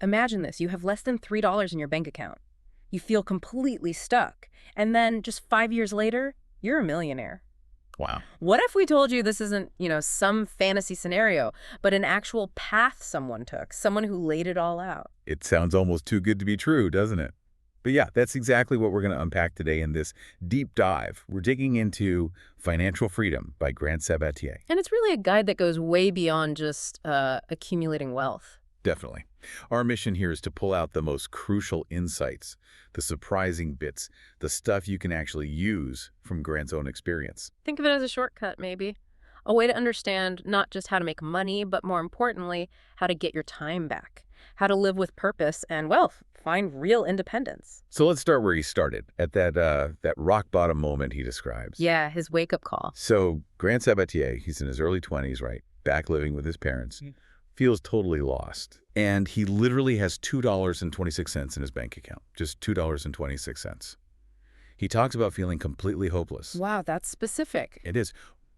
Imagine this. You have less than $3 in your bank account. You feel completely stuck. And then just 5 years later, you're a millionaire. Wow. What if we told you this isn't, some fantasy scenario, but an actual path someone took, someone who laid it all out? It sounds almost too good to be true, doesn't it? But yeah, that's exactly what we're going to unpack today in this deep dive. We're digging into Financial Freedom by Grant Sabatier. And it's really a guide that goes way beyond just accumulating wealth. Definitely. Our mission here is to pull out the most crucial insights, the surprising bits, the stuff you can actually use from Grant's own experience. Think of it as a shortcut, maybe. A way to understand not just how to make money, but more importantly, how to get your time back, how to live with purpose and, well, find real independence. So let's start where he started, at that rock bottom moment he describes. Yeah, his wake-up call. So Grant Sabatier, he's in his early 20s, right? Back living with his parents. Feels totally lost. And he literally has $2.26 in his bank account, just $2.26. He talks about feeling completely hopeless. Wow, that's specific. It is.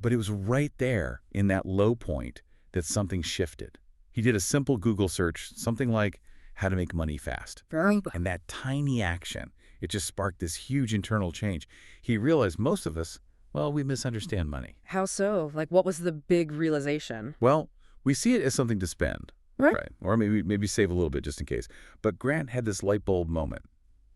But it was right there in that low point that something shifted. He did a simple Google search, something like how to make money fast. Very good. And that tiny action, it just sparked this huge internal change. He realized most of us, well, we misunderstand money. How so? Like, what was the big realization? Well, we see it as something to spend, Right. Or maybe save a little bit just in case. But Grant had this light bulb moment.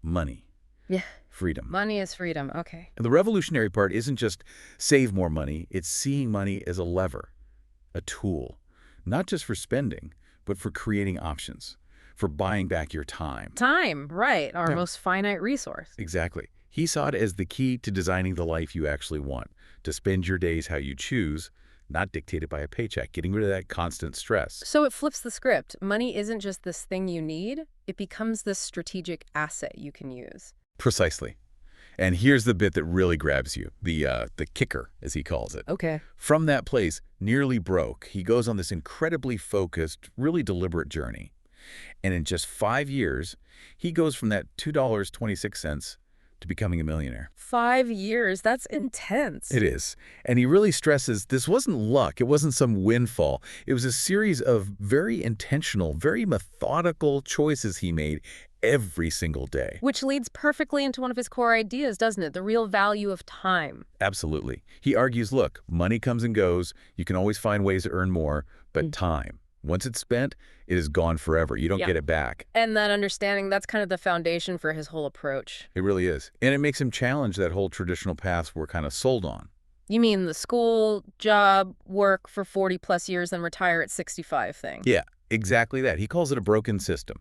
Money. Yeah. Freedom. Money is freedom. Okay. And the revolutionary part isn't just save more money. It's seeing money as a lever, a tool, not just for spending, but for creating options, for buying back your time. Time, right. Our Yeah. most finite resource. Exactly. He saw it as the key to designing the life you actually want, to spend your days how you choose, not dictated by a paycheck, getting rid of that constant stress. So it flips the script. Money isn't just this thing you need. It becomes this strategic asset you can use. Precisely. And here's the bit that really grabs you, the kicker, as he calls it. Okay. From that place, nearly broke, he goes on this incredibly focused, really deliberate journey. And in just 5 years, he goes from that $2.26 to becoming a millionaire. 5 years, that's intense. It is. And he really stresses this wasn't luck. It wasn't some windfall. It was a series of very intentional, very methodical choices he made every single day. Which leads perfectly into one of his core ideas, doesn't it? The real value of time. Absolutely. He argues, look, money comes and goes. You can always find ways to earn more, but time, once it's spent, it is gone forever. You don't Yeah. get it back. And that understanding, that's kind of the foundation for his whole approach. It really is. And it makes him challenge that whole traditional path we're kind of sold on. You mean the school, job, work for 40 plus years, then retire at 65 thing? Yeah, exactly that. He calls it a broken system.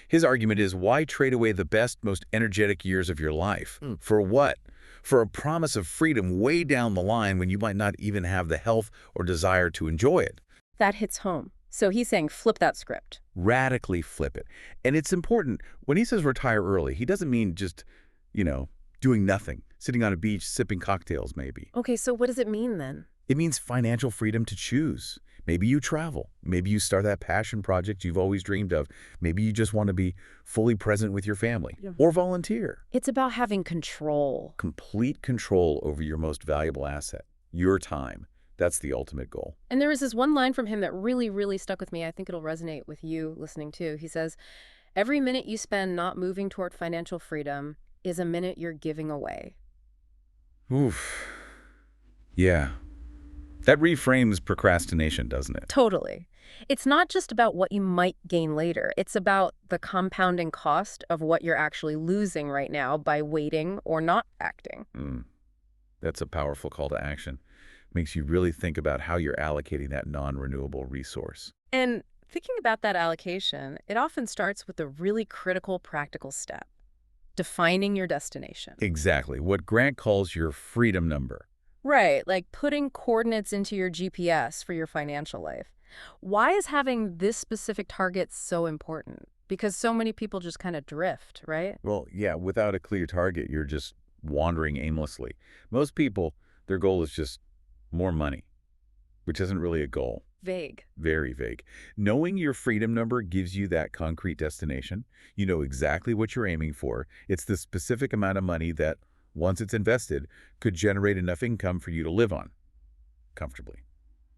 His argument is, why trade away the best, most energetic years of your life? For what? For a promise of freedom way down the line when you might not even have the health or desire to enjoy it. That hits home. So he's saying flip that script. Radically flip it. And it's important. When he says retire early, he doesn't mean just, doing nothing, sitting on a beach, sipping cocktails maybe. Okay, so what does it mean then? It means financial freedom to choose. Maybe you travel. Maybe you start that passion project you've always dreamed of. Maybe you just want to be fully present with your family. Or volunteer. It's about having control. Complete control over your most valuable asset, your time. That's the ultimate goal. And there was this one line from him that really, really stuck with me. I think it'll resonate with you listening too. He says, every minute you spend not moving toward financial freedom is a minute you're giving away. Oof. Yeah. That reframes procrastination, doesn't it? Totally. It's not just about what you might gain later. It's about the compounding cost of what you're actually losing right now by waiting or not acting. That's a powerful call to action. Makes you really think about how you're allocating that non-renewable resource. And thinking about that allocation, it often starts with a really critical practical step, defining your destination. Exactly. What Grant calls your freedom number. Right, like putting coordinates into your GPS for your financial life. Why is having this specific target so important? Because so many people just kind of drift, right? Well, yeah, without a clear target, you're just wandering aimlessly. Most people, their goal is just more money, which isn't really a goal. Vague. Very vague. Knowing your freedom number gives you that concrete destination. You know exactly what you're aiming for. It's the specific amount of money that, once it's invested, could generate enough income for you to live on comfortably.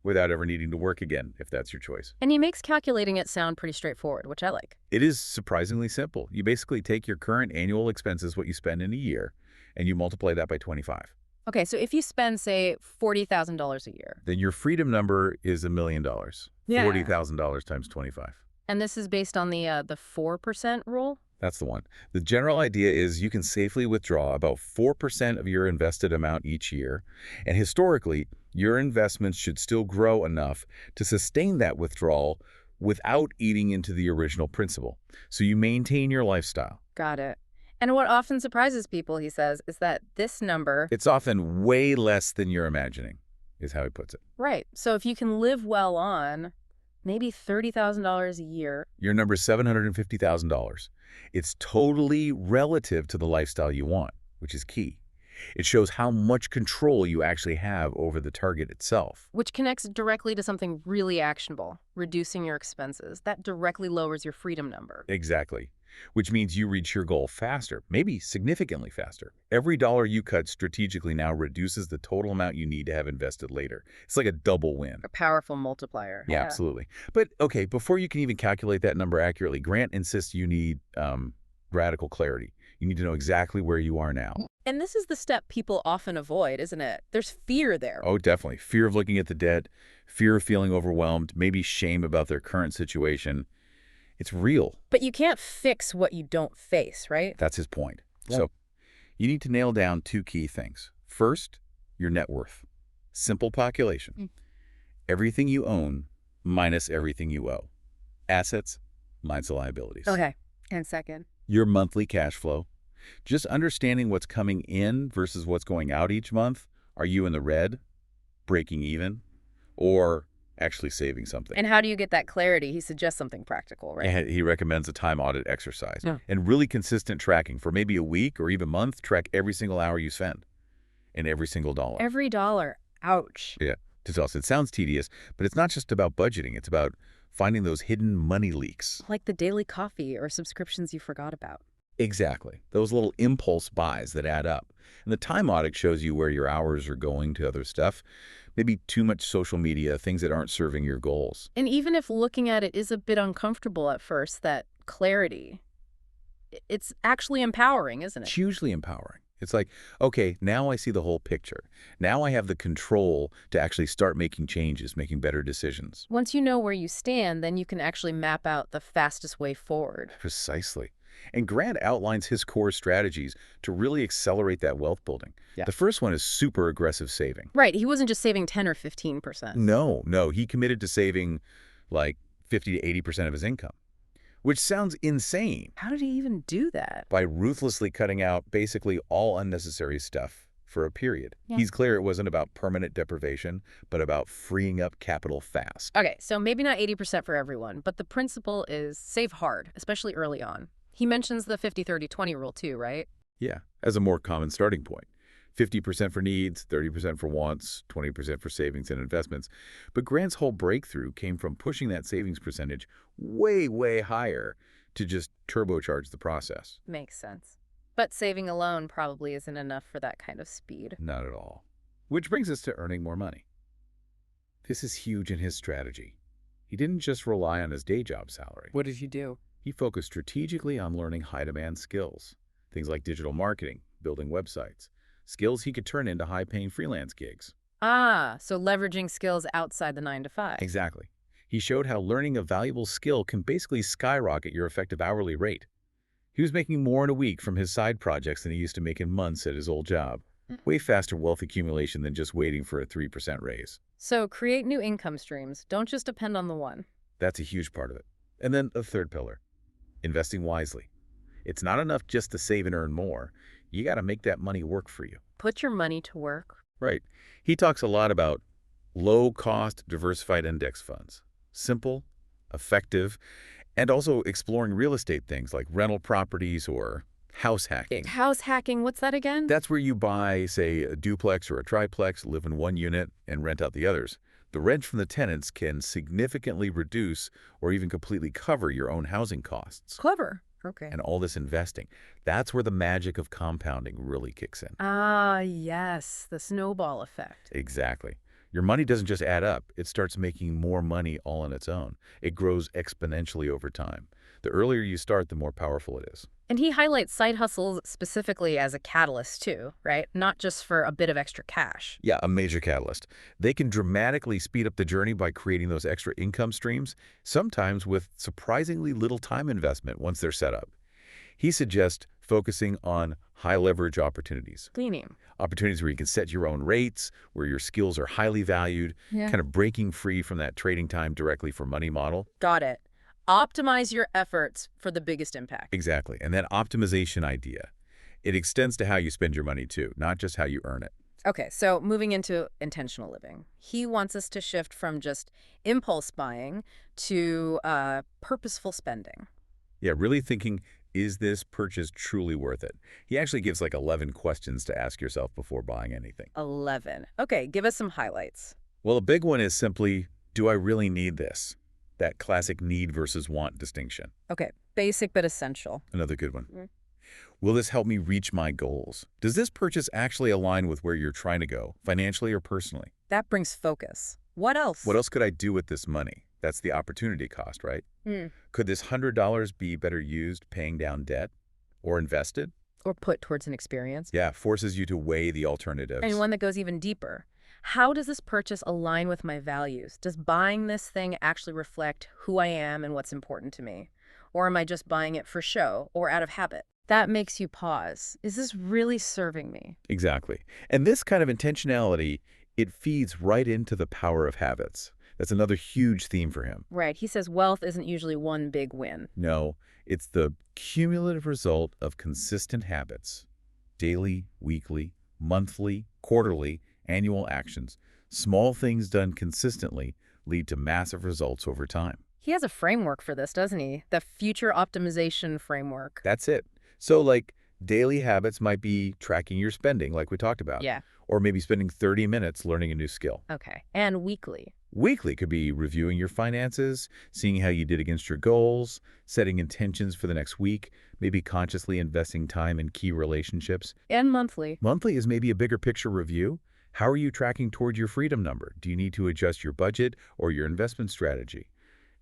without ever needing to work again, if that's your choice. And he makes calculating it sound pretty straightforward, which I like. It is surprisingly simple. You basically take your current annual expenses, what you spend in a year, and you multiply that by 25. Okay, so if you spend, say, $40,000 a year. Then your freedom number is $1,000,000. Yeah. $40,000 times 25. And this is based on the 4% rule? That's the one. The general idea is you can safely withdraw about 4% of your invested amount each year, and historically, your investments should still grow enough to sustain that withdrawal without eating into the original principal. So you maintain your lifestyle. Got it. And what often surprises people, he says, is that this number... It's often way less than you're imagining, is how he puts it. Right. So if you can live well on maybe $30,000 a year... Your number is $750,000. It's totally relative to the lifestyle you want, which is key. It shows how much control you actually have over the target itself. Which connects directly to something really actionable, reducing your expenses. That directly lowers your freedom number. Exactly. Which means you reach your goal faster, maybe significantly faster. Every dollar you cut strategically now reduces the total amount you need to have invested later. It's like a double win. A powerful multiplier. Yeah, absolutely. But, okay, before you can even calculate that number accurately, Grant insists you need radical clarity. You need to know exactly where you are now. And this is the step people often avoid, isn't it? There's fear there. Oh, definitely. Fear of looking at the debt, fear of feeling overwhelmed, maybe shame about their current situation. It's real. But you can't fix what you don't face, right? That's his point. Yep. So you need to nail down two key things. First, your net worth. Simple calculation. Everything you own minus everything you owe. Assets minus the liabilities. Okay. And second? Your monthly cash flow. Just understanding what's coming in versus what's going out each month. Are you in the red, breaking even, or actually saving something? And how do you get that clarity? He suggests something practical, right? And he recommends a time audit exercise. Yeah. And really consistent tracking for maybe a week or even month. Track every single hour you spend and every single dollar. Every dollar. Ouch. Yeah. To us, it sounds tedious, but it's not just about budgeting. It's about finding those hidden money leaks. Like the daily coffee or subscriptions you forgot about. Exactly. Those little impulse buys that add up. And the time audit shows you where your hours are going to other stuff. Maybe too much social media, things that aren't serving your goals. And even if looking at it is a bit uncomfortable at first, that clarity, it's actually empowering, isn't It's it? hugely empowering. It's like, okay, now I see the whole picture. Now I have the control to actually start making changes, making better decisions. Once you know where you stand, then you can actually map out the fastest way forward. Precisely. And Grant outlines his core strategies to really accelerate that wealth building. Yeah. The first one is super aggressive saving. Right. He wasn't just saving 10 or 15%. No. He committed to saving like 50 to 80% of his income, which sounds insane. How did he even do that? By ruthlessly cutting out basically all unnecessary stuff for a period. Yeah. He's clear it wasn't about permanent deprivation, but about freeing up capital fast. Okay, so maybe not 80% for everyone, but the principle is save hard, especially early on. He mentions the 50-30-20 rule too, right? Yeah, as a more common starting point. 50% for needs, 30% for wants, 20% for savings and investments. But Grant's whole breakthrough came from pushing that savings percentage way, way higher to just turbocharge the process. Makes sense. But saving alone probably isn't enough for that kind of speed. Not at all. Which brings us to earning more money. This is huge in his strategy. He didn't just rely on his day job salary. What did you do? He focused strategically on learning high-demand skills, things like digital marketing, building websites, skills he could turn into high-paying freelance gigs. Ah, so leveraging skills outside the 9-to-5. Exactly. He showed how learning a valuable skill can basically skyrocket your effective hourly rate. He was making more in a week from his side projects than he used to make in months at his old job. Way faster wealth accumulation than just waiting for a 3% raise. So create new income streams. Don't just depend on the one. That's a huge part of it. And then a third pillar, investing wisely. It's not enough just to save and earn more. You got to make that money work for you. Put your money to work. Right. He talks a lot about low-cost diversified index funds. Simple, effective, and also exploring real estate things like rental properties or house hacking. House hacking, what's that again? That's where you buy, say, a duplex or a triplex, live in one unit, and rent out the others. The rent from the tenants can significantly reduce or even completely cover your own housing costs. Clever. Okay. And all this investing, that's where the magic of compounding really kicks in. Ah, yes, the snowball effect. Exactly. Your money doesn't just add up. It starts making more money all on its own. It grows exponentially over time. The earlier you start, the more powerful it is. And he highlights side hustles specifically as a catalyst too, right? Not just for a bit of extra cash. Yeah, a major catalyst. They can dramatically speed up the journey by creating those extra income streams, sometimes with surprisingly little time investment once they're set up. He suggests focusing on high-leverage opportunities. Gleaning. Opportunities where you can set your own rates, where your skills are highly valued, Yeah. kind of breaking free from that trading time directly for money model. Got it. Optimize your efforts for the biggest impact. Exactly. And that optimization idea, it extends to how you spend your money too, not just how you earn it. Okay, so moving into intentional living. He wants us to shift from just impulse buying to purposeful spending. Yeah, really thinking, is this purchase truly worth it? He actually gives like 11 questions to ask yourself before buying anything. 11. Okay, give us some highlights. Well, a big one is simply, do I really need this? That classic need versus want distinction. Okay, basic but essential. Another good one. Mm. Will this help me reach my goals? Does this purchase actually align with where you're trying to go, financially or personally? That brings focus. What else? What else could I do with this money? That's the opportunity cost, right? Hmm. Could this $100 be better used paying down debt or invested? Or put towards an experience. Yeah, forces you to weigh the alternatives. And one that goes even deeper. How does this purchase align with my values? Does buying this thing actually reflect who I am and what's important to me? Or am I just buying it for show or out of habit? That makes you pause. Is this really serving me? Exactly. And this kind of intentionality, it feeds right into the power of habits. That's another huge theme for him. Right. He says wealth isn't usually one big win. No, it's the cumulative result of consistent habits. Daily, weekly, monthly, quarterly, annual actions. Small things done consistently lead to massive results over time. He has a framework for this, doesn't he? The future optimization framework. That's it. So like daily habits might be tracking your spending like we talked about. Yeah. Or maybe spending 30 minutes learning a new skill. Okay. And weekly. Weekly could be reviewing your finances, seeing how you did against your goals, setting intentions for the next week, maybe consciously investing time in key relationships. And monthly. Monthly is maybe a bigger picture review. How are you tracking toward your freedom number? Do you need to adjust your budget or your investment strategy?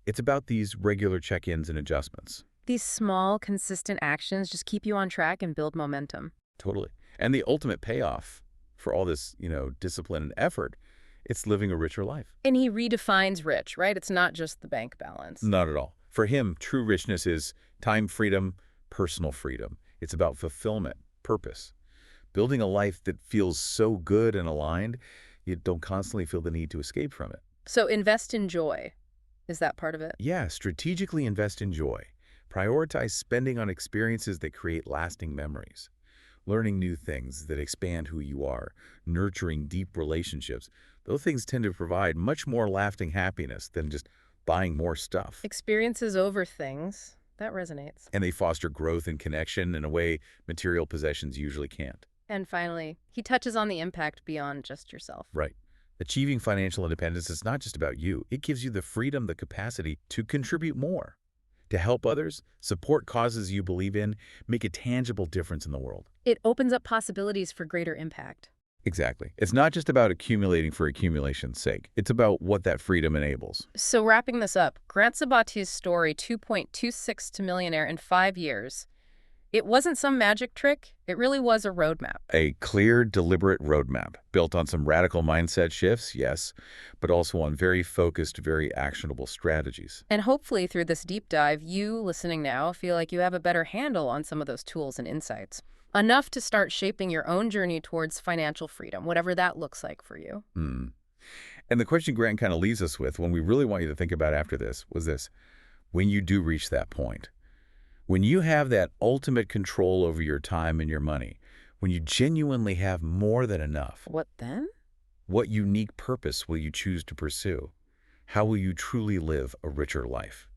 It's about these regular check-ins and adjustments. These small, consistent actions just keep you on track and build momentum. Totally. And the ultimate payoff for all this, discipline and effort, it's living a richer life. And he redefines rich, right? It's not just the bank balance. Not at all. For him, true richness is time freedom, personal freedom. It's about fulfillment, purpose. Building a life that feels so good and aligned, you don't constantly feel the need to escape from it. So invest in joy. Is that part of it? Yeah, strategically invest in joy. Prioritize spending on experiences that create lasting memories. Learning new things that expand who you are, nurturing deep relationships. Those things tend to provide much more lasting happiness than just buying more stuff. Experiences over things. That resonates. And they foster growth and connection in a way material possessions usually can't. And finally, he touches on the impact beyond just yourself. Right. Achieving financial independence is not just about you. It gives you the freedom, the capacity to contribute more, to help others, support causes you believe in, make a tangible difference in the world. It opens up possibilities for greater impact. Exactly. It's not just about accumulating for accumulation's sake. It's about what that freedom enables. So wrapping this up, Grant Sabatier's story, 2.26 to millionaire in 5 years, it wasn't some magic trick. It really was a roadmap. A clear, deliberate roadmap built on some radical mindset shifts, yes, but also on very focused, very actionable strategies. And hopefully through this deep dive, you listening now feel like you have a better handle on some of those tools and insights. Enough to start shaping your own journey towards financial freedom, whatever that looks like for you. And the question Grant kind of leaves us with, when we really want you to think about after this, was this: when you do reach that point, when you have that ultimate control over your time and your money, when you genuinely have more than enough, What then? what unique purpose will you choose to pursue? How will you truly live a richer life?